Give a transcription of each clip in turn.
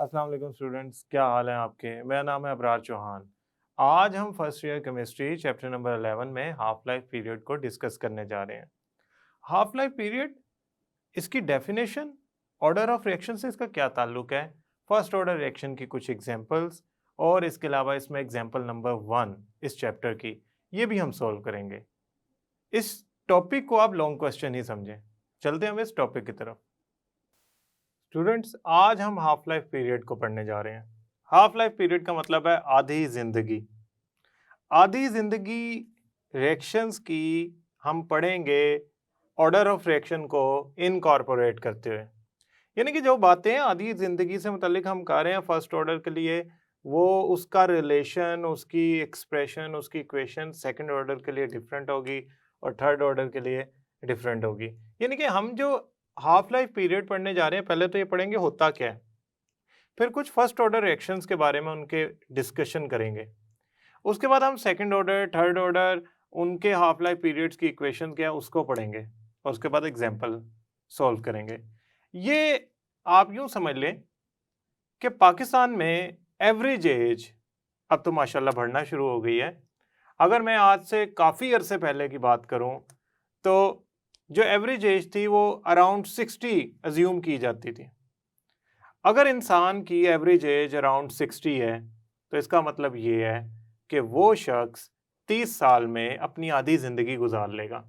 अस्सलाम वालेकुम स्टूडेंट्स, क्या हाल है आपके। मेरा नाम है अबरार चौहान। आज हम first year chemistry chapter number 11 में हाफ लाइफ पीरियड को डिस्कस करने जा रहे हैं। हाफ लाइफ पीरियड, इसकी डेफिनेशन, ऑर्डर ऑफ रिएक्शन से इसका क्या ताल्लुक है, फर्स्ट ऑर्डर रिएक्शन की कुछ एग्जांपल्स और इसके अलावा इसमें एग्जांपल नंबर 1 इस चैप्टर की, ये भी हम सॉल्व करेंगे। इस टॉपिक को आप लॉन्ग क्वेश्चन ही समझें। चलते हैं हम इस टॉपिक की तरफ। स्टूडेंट्स, आज हम हाफ लाइफ पीरियड को पढ़ने जा रहे हैं। हाफ लाइफ पीरियड का मतलब है आधी जिंदगी। आधी जिंदगी रिएक्शंस की हम पढ़ेंगे ऑर्डर ऑफ रिएक्शन को इनकॉर्पोरेट करते हुए। यानी कि जो बातें आधी जिंदगी से मुतालिक हम कर रहे हैं फर्स्ट ऑर्डर के लिए, वो उसका रिलेशन, उसकी एक्सप्रेशन, उसकी इक्वेशन सेकंड ऑर्डर के लिए डिफरेंट होगी और थर्ड ऑर्डर के लिए डिफरेंट होगी। यानी कि हम जो हाफ लाइफ पीरियड पढ़ने जा रहे हैं, पहले तो ये पढ़ेंगे होता क्या है, फिर कुछ फर्स्ट ऑर्डर रिएक्शंस के बारे में उनके डिस्कशन करेंगे। उसके बाद हम सेकंड ऑर्डर, थर्ड ऑर्डर, उनके हाफ लाइफ पीरियड्स की इक्वेशन क्या है उसको पढ़ेंगे और उसके बाद एग्जाम्पल सॉल्व करेंगे। ये आप यूं समझ लें कि पाकिस्तान में एवरेज एज अब तो माशाल्लाह बढ़ना शुरू हो गई है। अगर मैं आज से काफ़ी अरसे पहले की बात करूं तो जो एवरेज एज थी वो अराउंड 60 अज्यूम की जाती थी। अगर इंसान की एवरेज एज अराउंड 60 है तो इसका मतलब ये है कि वो शख्स 30 साल में अपनी आधी ज़िंदगी गुजार लेगा।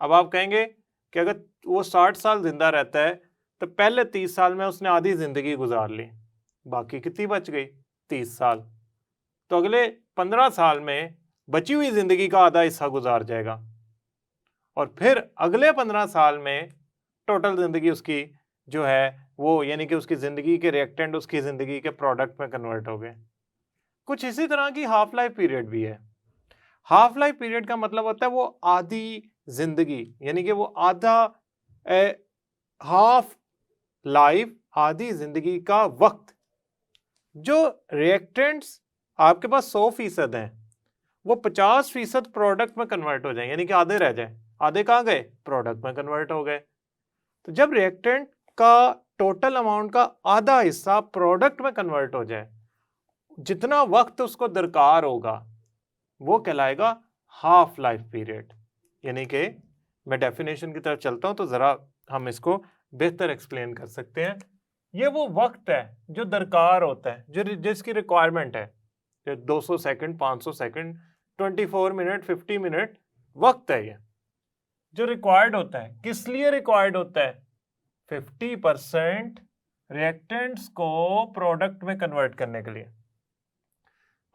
अब आप कहेंगे कि अगर वो 60 साल जिंदा रहता है तो पहले 30 साल में उसने आधी ज़िंदगी गुजार ली, बाकी कितनी बच गई? 30 साल। तो अगले 15 साल में बची हुई ज़िंदगी का आधा हिस्सा गुजार जाएगा और फिर अगले 15 साल में टोटल ज़िंदगी उसकी जो है वो, यानी कि उसकी ज़िंदगी के रिएक्टेंट उसकी ज़िंदगी के प्रोडक्ट में कन्वर्ट हो गए। कुछ इसी तरह की हाफ लाइफ पीरियड भी है। हाफ लाइफ पीरियड का मतलब होता है वो आधी जिंदगी, यानी कि वो आधा हाफ लाइफ, आधी जिंदगी का वक्त जो रिएक्टेंट्स आपके पास 100% हैं वो 50% प्रोडक्ट में कन्वर्ट हो जाए, यानी कि आधे रह जाए। आधे कहाँ गए? प्रोडक्ट में कन्वर्ट हो गए। तो जब रिएक्टेंट का टोटल अमाउंट का आधा हिस्सा प्रोडक्ट में कन्वर्ट हो जाए, जितना वक्त उसको दरकार होगा वो कहलाएगा हाफ लाइफ पीरियड। यानी कि मैं डेफिनेशन की तरफ चलता हूं तो जरा हम इसको बेहतर एक्सप्लेन कर सकते हैं। ये वो वक्त है जो दरकार होता है, जो जिसकी रिक्वायरमेंट है। 200 सेकंड, 500 सेकंड, 24 मिनट, 50 मिनट वक्त है ये जो रिक्वायर्ड होता है। किस लिए रिक्वायर्ड होता है? 50% रिएक्टेंट्स को प्रोडक्ट में कन्वर्ट करने के लिए।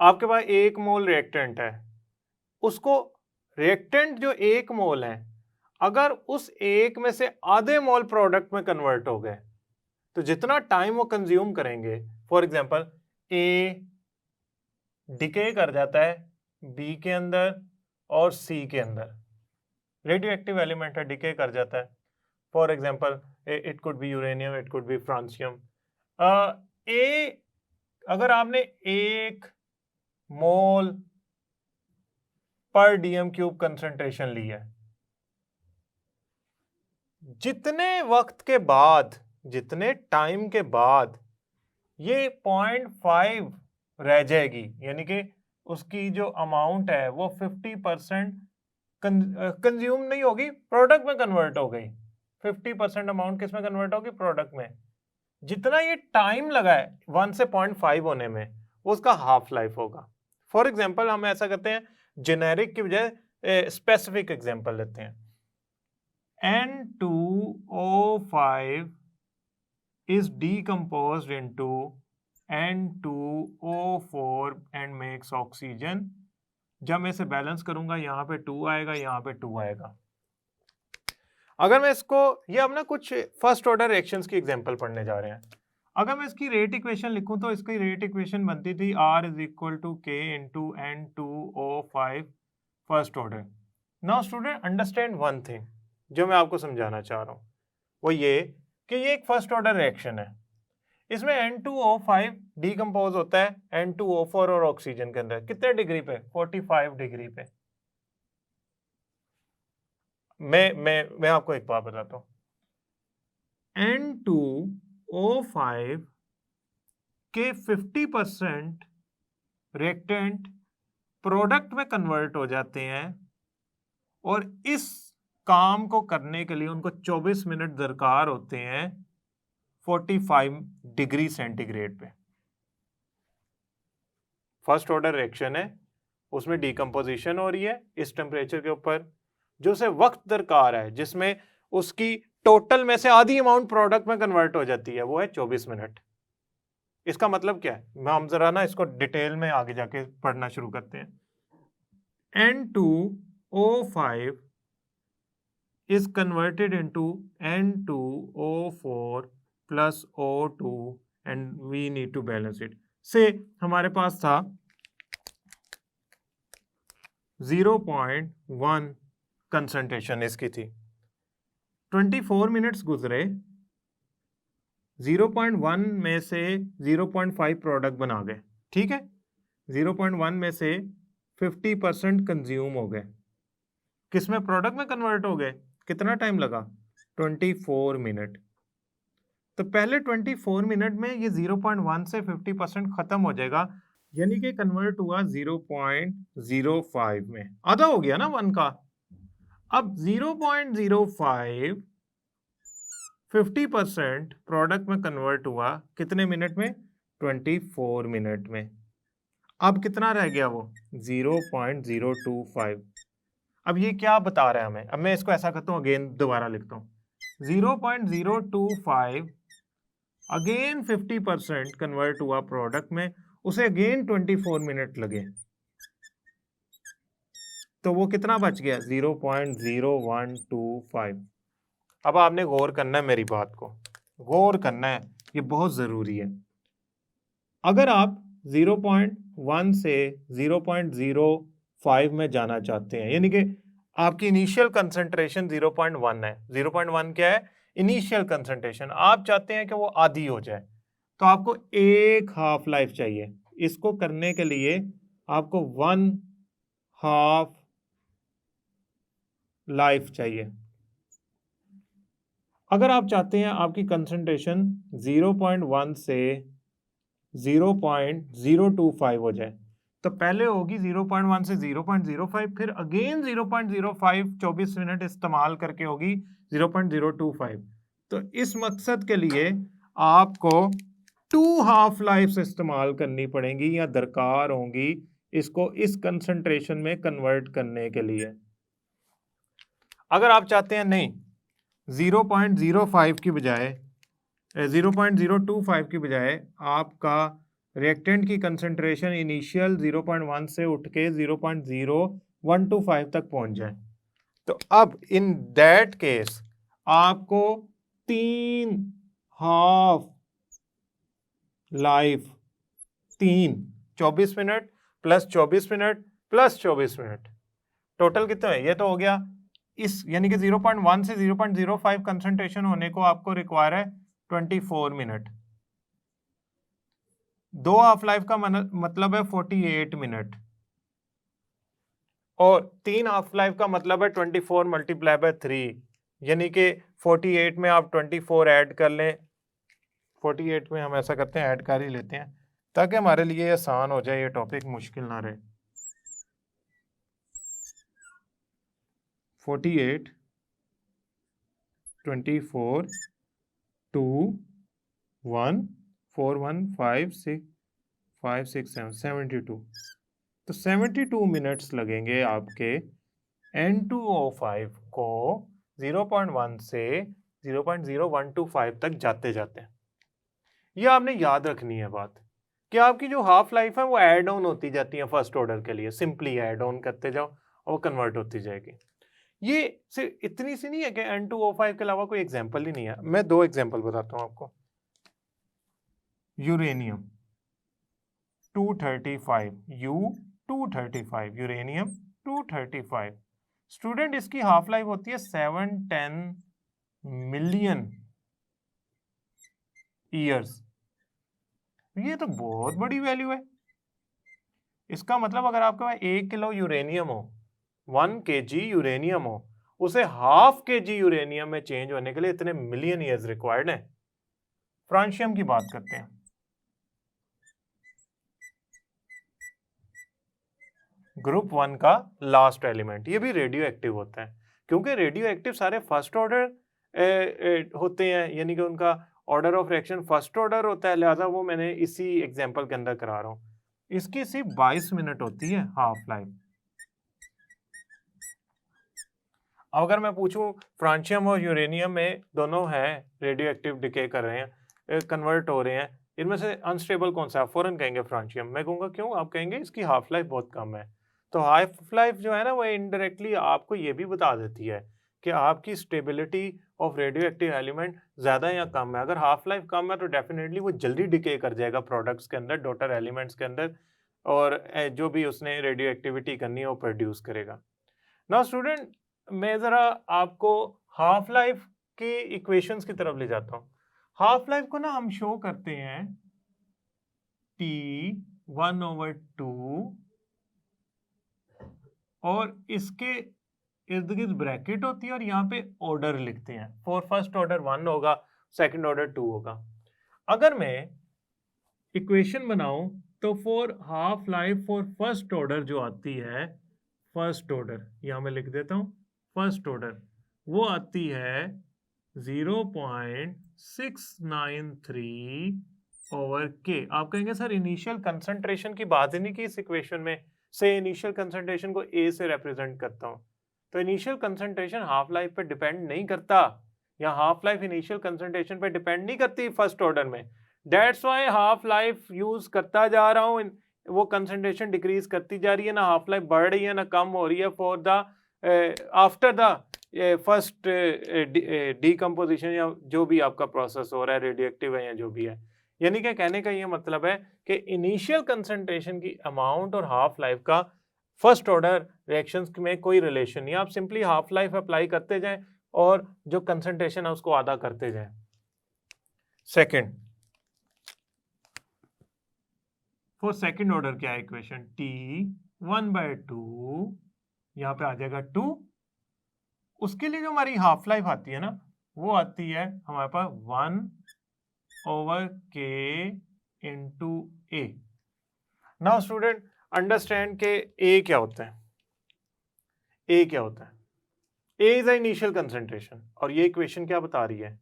आपके पास 1 मोल रिएक्टेंट है, उसको रिएक्टेंट जो 1 मोल है, अगर उस 1 में से आधे मोल प्रोडक्ट में कन्वर्ट हो गए तो जितना टाइम वो कंज्यूम करेंगे, फॉर एग्जांपल ए डिके कर जाता है बी के अंदर और सी के अंदर, रेडियो एक्टिव एलिमेंट है, डिके कर जाता है। For example it could be uranium, it could be francium. ए अगर आपने 1 मोल पर डीएम क्यूब कंसंट्रेशन ली है, जितने वक्त के बाद, जितने टाइम के बाद ये 0.5 रह जाएगी, यानी कि उसकी जो अमाउंट है वो 50% कंज्यूम नहीं होगी, प्रोडक्ट में कन्वर्ट हो गई। 50% अमाउंट किस में कन्वर्ट होगी? प्रोडक्ट में। जितना ये टाइम लगा है 1 से 0.5 होने में, वो उसका हाफ लाइफ होगा। फॉर एग्जाम्पल हम ऐसा करते हैं, जेनेरिक की बजाय स्पेसिफिक एग्जाम्पल लेते हैं। N2O5 is decomposed into N2O4 and makes oxygen। जब मैं इसे बैलेंस करूंगा यहाँ पे 2 आएगा, यहाँ पे 2 आएगा। अगर मैं इसको, ये अब ना कुछ फर्स्ट ऑर्डर रिएक्शंस की एग्जांपल पढ़ने जा रहे हैं। अगर मैं इसकी रेट इक्वेशन लिखूं तो इसकी रेट इक्वेशन बनती थी R is equal to K into N2O5 first order. Now student understand one thing जो मैं आपको समझाना चाह रहा हूं, वो ये कि ये एक फर्स्ट ऑर्डर रिएक्शन है। इसमें N2O5 डीकम्पोज होता है N2O4 और ऑक्सीजन के अंदर। कितने डिग्री पे? 45 डिग्री पे। मैं आपको एक बात बताता हूं। N2O5 के 50% रिएक्टेंट प्रोडक्ट में कन्वर्ट हो जाते हैं और इस काम को करने के लिए उनको 24 मिनट दरकार होते हैं 45 डिग्री सेंटीग्रेड पे। फर्स्ट ऑर्डर रिएक्शन है, उसमें डिकम्पोजिशन हो रही है इस टेम्परेचर के ऊपर, जो उसे वक्त दरकार है जिसमें उसकी टोटल में से आधी अमाउंट प्रोडक्ट में कन्वर्ट हो जाती है, वो है 24 मिनट। इसका मतलब क्या है, हम जरा ना इसको डिटेल में आगे जाके पढ़ना शुरू करते हैं। N2O5 is converted into N2O4 plus O2 and we need to balance it. से हमारे पास था 0.1 कंसंट्रेशन इसकी थी, 24 मिनट्स गुजरे, 0.1 में से 0.5 प्रोडक्ट बना गए, ठीक है। 0.1 में से 50% कंज्यूम हो गए, किसमें, प्रोडक्ट में कन्वर्ट हो गए। कितना टाइम लगा, 24 मिनट। तो पहले 24 मिनट में ये 0.1 से 50% खत्म हो जाएगा, यानी कि कन्वर्ट हुआ 0.05 में, आधा हो गया ना 1 का। अब 0.05 50% प्रोडक्ट में कन्वर्ट हुआ कितने मिनट में, 24 मिनट में। अब कितना रह गया वो, 0.025। अब ये क्या बता रहा है हमें, अब मैं इसको ऐसा करता हूँ, अगेन दोबारा लिखता हूँ, 0.025 अगेन 50% कन्वर्ट हुआ प्रोडक्ट में, उसे अगेन 24 मिनट लगे, तो वो कितना बच गया, 0.0125। अब आपने गौर करना है, मेरी बात को गौर करना है, ये बहुत जरूरी है। अगर आप 0.1 से 0.05 में जाना चाहते हैं, यानी कि आपकी इनिशियल कंसंट्रेशन 0.1 है, 0.1 क्या है, इनिशियल कंसंट्रेशन, आप चाहते हैं कि वो आधी हो जाए, तो आपको एक हाफ लाइफ चाहिए। इसको करने के लिए आपको 1 हाफ लाइफ चाहिए। अगर आप चाहते हैं आपकी कंसंट्रेशन 0.1 से 0.025 हो जाए, तो पहले होगी 0.1 से 0.05, फिर अगेन 0.05 24 मिनट इस्तेमाल करके होगी 0.025। तो इस मकसद के लिए आपको 2 हाफ लाइफ्स इस्तेमाल करनी पड़ेंगी या दरकार होंगी इसको इस कंसंट्रेशन में कन्वर्ट करने के लिए। अगर आप चाहते हैं नहीं, 0.05 की बजाय 0.025 की बजाय आपका रिएक्टेंट की कंसंट्रेशन इनिशियल 0.1 से उठ के 0.0125 तक पहुंच जाए, तो अब इन दैट केस आपको 3 half life, 24 minute plus 24 minute plus 24 minute, total कितना है, ये तो हो गया इस, यानी कि 0.1 से 0.05 कंसंट्रेशन होने को आपको रिक्वायर है 24 मिनट। 2 हाफ लाइफ का मतलब है 48 मिनट, और 3 हाफ लाइफ का मतलब है 24 मल्टीप्लाई बाय 3, यानी कि 48 में आप 24 ऐड कर लें। 48 में हम ऐसा करते हैं, ऐड कर ही लेते हैं ताकि हमारे लिए आसान हो जाए, ये टॉपिक मुश्किल ना रहे। 48 24 2 1 4 1 5 6 5 6 7 72, तो 72 मिनट्स लगेंगे आपके N2O5 को 0.1 से 0.0125 तक जाते जाते। ये आपने याद रखनी है बात कि आपकी जो हाफ लाइफ है वो ऐड ऑन होती जाती है फर्स्ट ऑर्डर के लिए, सिंपली ऐड ऑन करते जाओ और वो कन्वर्ट होती जाएगी। ये सिर्फ इतनी सी नहीं है कि N2O5 के अलावा कोई एग्जाम्पल ही नहीं है। मैं 2 एग्जाम्पल बताता हूं आपको। Uranium 235, U235, uranium 235। स्टूडेंट इसकी हाफ लाइफ होती है 710 मिलियन ईयर्स। ये तो बहुत बड़ी वैल्यू है। इसका मतलब अगर आपके पास 1 किलो यूरेनियम हो, 1 kg यूरेनियम हो, उसे हाफ kg यूरेनियम में चेंज होने के लिए इतने मिलियन ईयर्स रिक्वायर्ड है। फ्रांशियम की बात करते हैं। ग्रुप 1 का लास्ट एलिमेंट, ये भी रेडियो एक्टिव होता है क्योंकि रेडियो एक्टिव सारे फर्स्ट ऑर्डर होते हैं, यानी कि उनका order of reaction first order होता है, लिहाजा वो मैंने इसी एग्जांपल के अंदर करा रहा हूँ। इसकी सिर्फ 22 मिनट होती है हाफ लाइफ। अगर मैं पूछूं फ्रांशियम और यूरेनियम में दोनों हैं रेडियो एक्टिव डिके कर रहे हैं, कन्वर्ट हो रहे हैं, इनमें से अनस्टेबल कौन सा? फौरन कहेंगे फ्रांशियम। मैं कहूँगा क्यों? आप कहेंगे इसकी हाफ लाइफ बहुत कम है। तो हाफ लाइफ जो है ना वो इनडायरेक्टली आपको ये भी बता देती है कि आपकी stability of radio active element ज़्यादा या कम है। अगर हाफ लाइफ कम है तो डेफिनेटली वो जल्दी डिके कर जाएगा प्रोडक्ट्स के अंदर, डॉटर एलिमेंट्स के अंदर, और जो भी उसने रेडियो एक्टिविटी करनी है वो प्रोड्यूस करेगा। नाउ स्टूडेंट, मैं ज़रा आपको हाफ लाइफ के इक्वेशंस की तरफ ले जाता हूँ। हाफ लाइफ को ना हम शो करते हैं T1/2 और इसके इर्द गिर्द ब्रैकेट होती है और यहाँ पे ऑर्डर लिखते हैं। फॉर फर्स्ट ऑर्डर 1 होगा, सेकंड ऑर्डर 2 होगा। अगर मैं इक्वेशन बनाऊं तो for half life for first order जो आती है, फर्स्ट ऑर्डर यहाँ मैं लिख देता हूँ, फर्स्ट ऑर्डर वो आती है 0.693/K। आप कहेंगे सर इनिशियल कंसंट्रेशन की बात ही नहीं की इस इक्वेशन में, से इनिशियल कंसंट्रेशन को A से रिप्रेजेंट करता हूँ। तो इनिशियल कंसंट्रेशन हाफ लाइफ पे डिपेंड नहीं करता, या हाफ लाइफ इनिशियल कंसंट्रेशन पे डिपेंड नहीं करती फर्स्ट ऑर्डर में। That's why half life use करता जा रहा हूँ, वो कंसंट्रेशन डिक्रीज करती जा रही है, ना हाफ लाइफ बढ़ रही है ना कम हो रही है for the after the first decomposition या जो भी आपका प्रोसेस हो रहा है, रेडियो एक्टिव है या जो भी है। यानी कि कहने का ये मतलब है कि इनिशियल कंसंट्रेशन की अमाउंट और हाफ लाइफ का फर्स्ट ऑर्डर रिएक्शंस में कोई रिलेशन नहीं। आप सिंपली हाफ लाइफ अप्लाई करते जाएं और जो कंसंट्रेशन है उसको आधा करते जाएं। सेकंड, फॉर सेकंड ऑर्डर क्या है इक्वेशन? T1/2, यहाँ पे आ जाएगा 2। उसके लिए जो हमारी हाफ लाइफ आती है ना वो आती है हमारे पास 1/K × A। Now student understand के A क्या होता है? A क्या होता है? A is the initial concentration, और ये इक्वेशन क्या बता रही है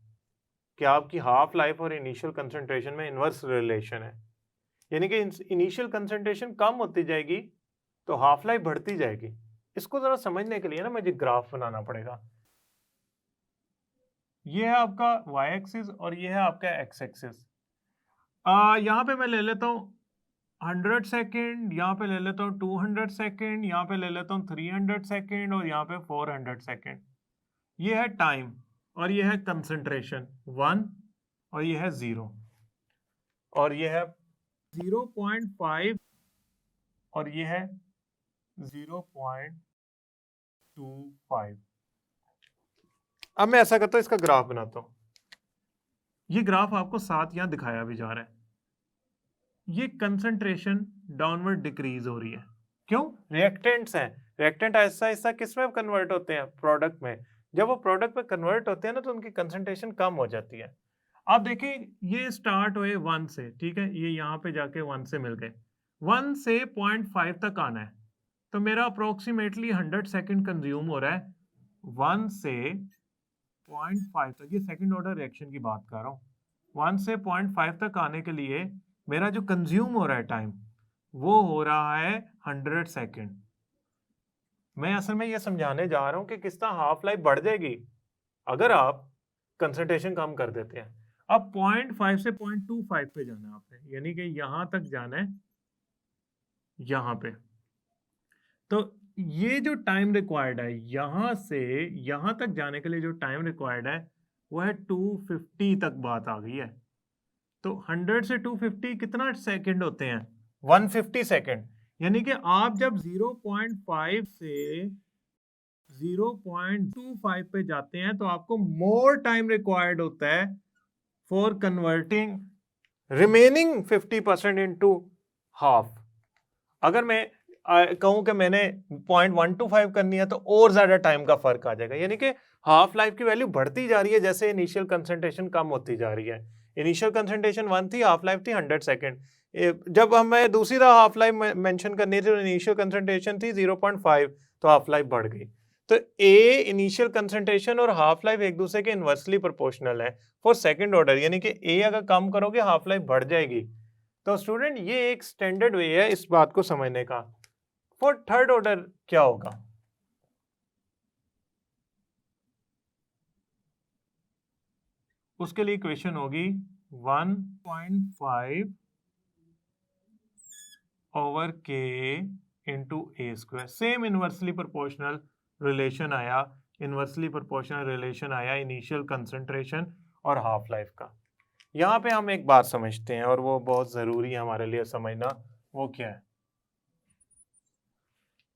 कि आपकी हाफ लाइफ और इनिशियल कंसंट्रेशन में इनवर्स रिलेशन है, यानी कि इनिशियल कंसंट्रेशन कम होती जाएगी तो हाफ लाइफ बढ़ती जाएगी। इसको जरा समझने के लिए ना मुझे ग्राफ बनाना पड़ेगा। ये है आपका y एक्सिस और ये है आपका x एक्सिस। यहाँ पे मैं ले लेता हूँ 100 सेकेंड, यहाँ पे ले लेता हूँ 200 सेकेंड, यहाँ पे ले लेता हूँ 300 सेकेंड और यहाँ पे 400 सेकेंड। ये है टाइम और ये है कंसंट्रेशन 1 और ये है 0 और ये है 0.5 और ये है 0.25। अब मैं ऐसा करता हूँ, इसका ग्राफ बनाता हूँ। ये ग्राफ आपको साथ यहाँ दिखाया भी जा रहा है। ये कंसंट्रेशन डाउनवर्ड डिक्रीज हो रही है। क्यों? रिएक्टेंट्स हैं, रिएक्टेंट ऐसा ऐसा किस में कन्वर्ट होते हैं? प्रोडक्ट में। जब वो प्रोडक्ट में कन्वर्ट होते हैं ना तो उनकी कंसंट्रेशन कम हो जाती है। आप देखिए ये स्टार्ट हुए 1 से, ठीक है, ये यहाँ पे जाके 1 से मिल गए, 1 से 0.5 तक आना है, तो मेरा अप्रोक्सीमेटली 100 सेकेंड कंज्यूम हो रहा है 1 से 0.5 तक। ये सेकंड ऑर्डर रिएक्शन की बात कर रहा हूँ। 1 से 0.5 तक आने के लिए मेरा जो कंज्यूम हो रहा है टाइम वो हो रहा है 100 सेकेंड। मैं असल में ये समझाने जा रहा हूँ कि किस तरह हाफ लाइफ बढ़ जाएगी अगर आप कंसंट्रेशन कम कर देते हैं। अब 0.5 से 0.25 पे जाना है आपने, यानी कि यहां तक जाना है, यहां पे। तो ये जो टाइम रिक्वायर्ड है यहां से यहां तक जाने के लिए जो टाइम रिक्वायर्ड है वो है 250 तक बात आ गई है। तो 100 से 250 कितना सेकंड होते हैं? 150 सेकंड। यानी कि आप जब 0.5 से 0.25 पे जाते हैं तो आपको मोर टाइम रिक्वायर्ड होता है for converting remaining 50% into half. अगर मैं कहूं कि मैंने 0.125 करनी है तो और ज्यादा टाइम का फर्क आ जाएगा, यानी कि हाफ लाइफ की वैल्यू बढ़ती जा रही है जैसे इनिशियल कंसंट्रेशन कम होती जा रही है। इनिशियल कंसंट्रेशन 1 थी, हाफ लाइफ थी 100 सेकेंड। जब हमें दूसरी दफा हाफ लाइफ मेंशन करनी थी तो इनिशियल कंसंट्रेशन थी 0.5, तो हाफ लाइफ बढ़ गई। तो ए इनिशियल कंसंट्रेशन और हाफ लाइफ एक दूसरे के इनवर्सली प्रोपोर्शनल है फॉर सेकंड ऑर्डर, यानी कि ए अगर कम करोगे हाफ लाइफ बढ़ जाएगी। तो स्टूडेंट ये एक स्टैंडर्ड वे है इस बात को समझने का। फॉर थर्ड ऑर्डर क्या होगा? उसके लिए इक्वेशन होगी 1.5 over k into a square. Same inversely proportional relation आया, इनिशियल कंसंट्रेशन और हाफ लाइफ का। यहाँ पे हम एक बात समझते हैं और वो बहुत जरूरी है हमारे लिए समझना। वो क्या है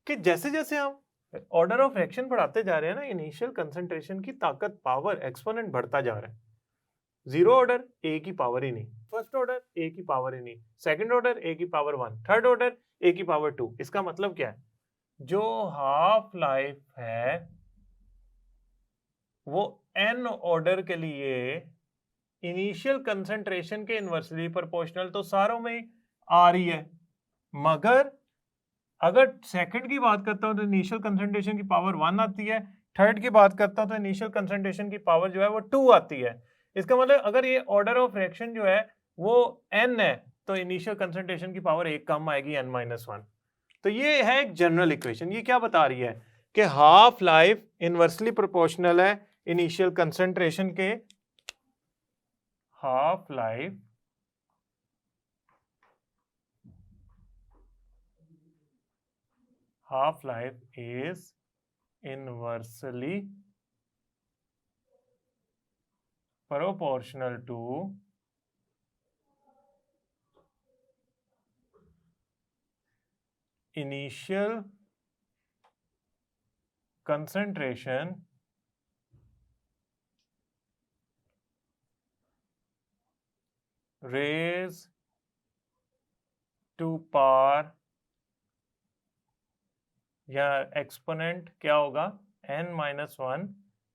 कि जैसे जैसे हम ऑर्डर ऑफ एक्शन बढ़ाते जा रहे हैं ना, इनिशियल कंसंट्रेशन की ताकत, पावर, एक्सपोनेंट बढ़ता जा रहा है। जीरो ऑर्डर ए की पावर ही नहीं, फर्स्ट ऑर्डर ए की पावर ही नहीं, सेकंड ऑर्डर ए की पावर 1, थर्ड ऑर्डर ए की पावर 2। इसका मतलब क्या है? जो हाफ लाइफ है वो एन ऑर्डर के लिए इनिशियल कंसंट्रेशन के इनवर्सली प्रोपोर्शनल तो सारों में आ रही है, मगर अगर सेकंड की बात करता हूं तो इनिशियल कंसंट्रेशन की पावर 1 आती है, थर्ड की बात करता हूं तो इनिशियल कंसंट्रेशन की पावर जो है वो 2 आती है। इसका मतलब अगर ये ऑर्डर ऑफ रिएक्शन जो है वो n है तो इनिशियल कंसंट्रेशन की पावर एक कम आएगी, n-1। तो ये है एक जनरल इक्वेशन। ये क्या बता रही है कि हाफ लाइफ इनवर्सली प्रोपोर्शनल है इनिशियल कंसंट्रेशन के। Half life is inversely proportional to initial concentration raised to power या एक्सपोनेंट क्या होगा n-1,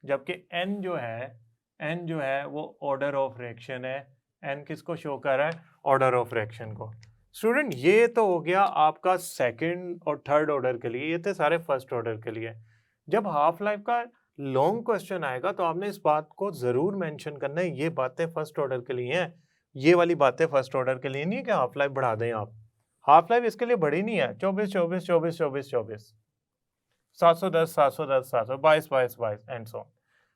जबकि n जो है वो ऑर्डर ऑफ रिएक्शन है। n किसको शो कर रहा है? ऑर्डर ऑफ रिएक्शन को। स्टूडेंट ये तो हो गया आपका सेकंड और थर्ड ऑर्डर के लिए, ये थे सारे फर्स्ट ऑर्डर के लिए। जब हाफ लाइफ का लॉन्ग क्वेश्चन आएगा तो आपने इस बात को जरूर मेंशन करना है, ये बातें फर्स्ट ऑर्डर के लिए हैं, ये वाली बातें फर्स्ट ऑर्डर के लिए नहीं है कि हाफ लाइफ बढ़ा दें आप। हाफ लाइफ इसके लिए बढ़ी नहीं है। 24 24 24 24 24 710 710 722 22 22 and so.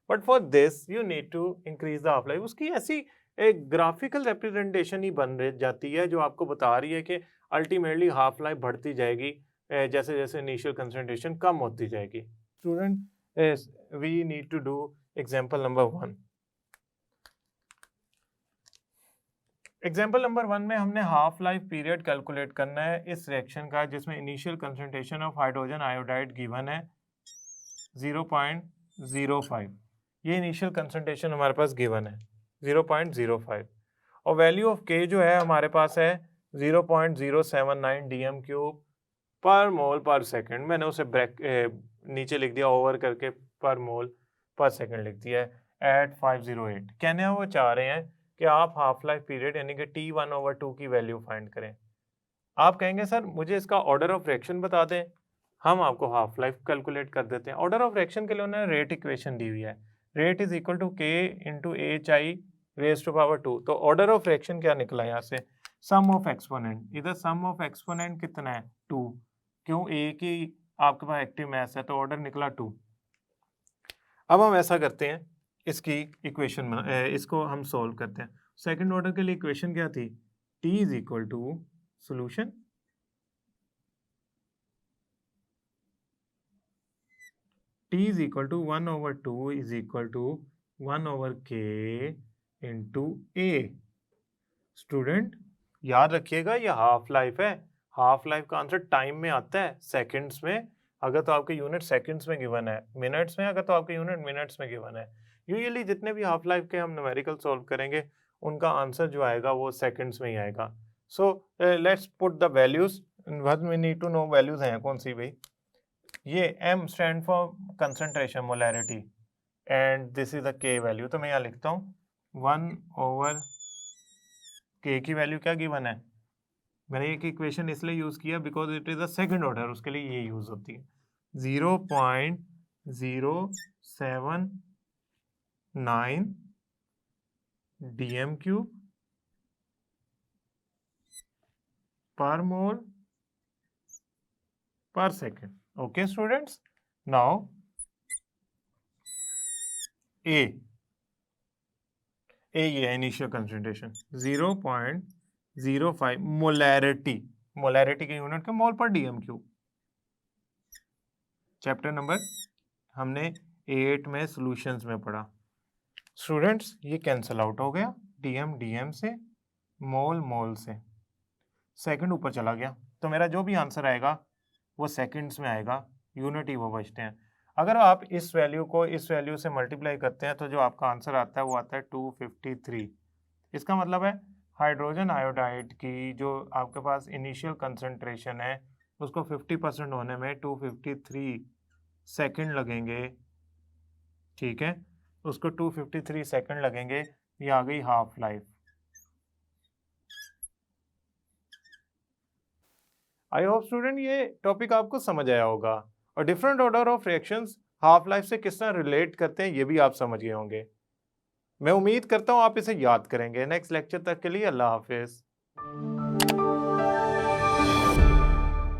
But for this you need to increase the half life. उसकी ऐसी एक ग्राफिकल रिप्रेजेंटेशन ही बन जाती है जो आपको बता रही है कि अल्टीमेटली हाफ लाइफ बढ़ती जाएगी जैसे जैसे इनिशियल कंसंट्रेशन कम होती जाएगी। Student we need to do example number 1। Example number 1 में हमने हाफ लाइफ पीरियड कैलकुलेट करना है इस रिएक्शन का जिसमें initial concentration of hydrogen iodide given है 0.05। ये इनिशियल कंसंट्रेशन हमारे पास गिवन है 0.05 और वैल्यू ऑफ के जो है हमारे पास है 0.079 डीएम क्यूब पर मोल पर सेकंड। मैंने उसे नीचे लिख दिया ओवर करके पर मोल पर सेकंड लिख दिया है एट 508। कहने वो चाह रहे हैं कि आप हाफ लाइफ पीरियड यानी कि T1/2 की वैल्यू फाइंड करें। आप कहेंगे सर मुझे इसका ऑर्डर ऑफ रिएक्शन बता दें, हम आपको हाफ लाइफ कैलकुलेट कर देते हैं। ऑर्डर ऑफ रिएक्शन के लिए उन्होंने रेट इक्वेशन दी हुई है, rate is equal to K into H I raise to power 2। तो ऑर्डर ऑफ रिएक्शन क्या निकला यहाँ से? Sum of exponent. इधर सम ऑफ एक्सपोनेंट कितना है? 2। क्यों? ए की आपके पास एक्टिव मास है तो ऑर्डर निकला 2। अब हम ऐसा करते हैं, इसकी इक्वेशन इसको हम सोल्व करते हैं। सेकंड ऑर्डर के लिए इक्वेशन क्या थी? T is equal to solution T is equal to 1/2 is equal to 1/k into A. Student याद रखिएगा ये हाफ लाइफ है। हाफ लाइफ का आंसर टाइम में आता है, सेकंड्स में अगर तो आपके यूनिट सेकंड्स में गिवन है, मिनट्स में अगर तो आपके यूनिट मिनट्स में गिवन है। यूजुअली जितने भी हाफ लाइफ के हम न्यूमेरिकल सॉल्व करेंगे उनका आंसर जो आएगा वो सेकंड्स में ही आएगा। So let's put the values. We need to know values हैं कौन सी भाई। ये M stand for concentration molarity and this is the K value. तो मैं यहाँ लिखता हूँ 1/K की वैल्यू क्या गिवन है? मैंने एक इक्वेशन इसलिए यूज किया because it is a second order, उसके लिए ये यूज होती है। 0.079 dm क्यूब पर मोल पर सेकेंड। ओके स्टूडेंट्स, नाउ ए ये है इनिशियल कंसंट्रेशन 0.05 मोलैरिटी। मोलैरिटी की यूनिट का मोल पर डीएम क्यूब। चैप्टर नंबर हमने 8 में सॉल्यूशंस में पढ़ा। स्टूडेंट्स ये कैंसल आउट हो गया, डीएम डीएम से, मोल मोल से, सेकंड ऊपर चला गया, तो मेरा जो भी आंसर आएगा वो सेकंड्स में आएगा, यूनिट ही वो बचते हैं। अगर आप इस वैल्यू को इस वैल्यू से मल्टीप्लाई करते हैं तो जो आपका आंसर आता है वो आता है 253। इसका मतलब है हाइड्रोजन आयोडाइड की जो आपके पास इनिशियल कंसंट्रेशन है उसको 50% होने में 253 सेकंड लगेंगे। ठीक है, उसको 253 सेकंड लगेंगे, ये आ गई half life. I hope student ये टॉपिक आपको समझ आया होगा और different order of reactions half life से किस तरह रिलेट करते हैं ये भी आप समझ गए होंगे। मैं उम्मीद करता हूँ आप इसे याद करेंगे। नेक्स्ट लेक्चर तक के लिए अल्लाह हाफिज।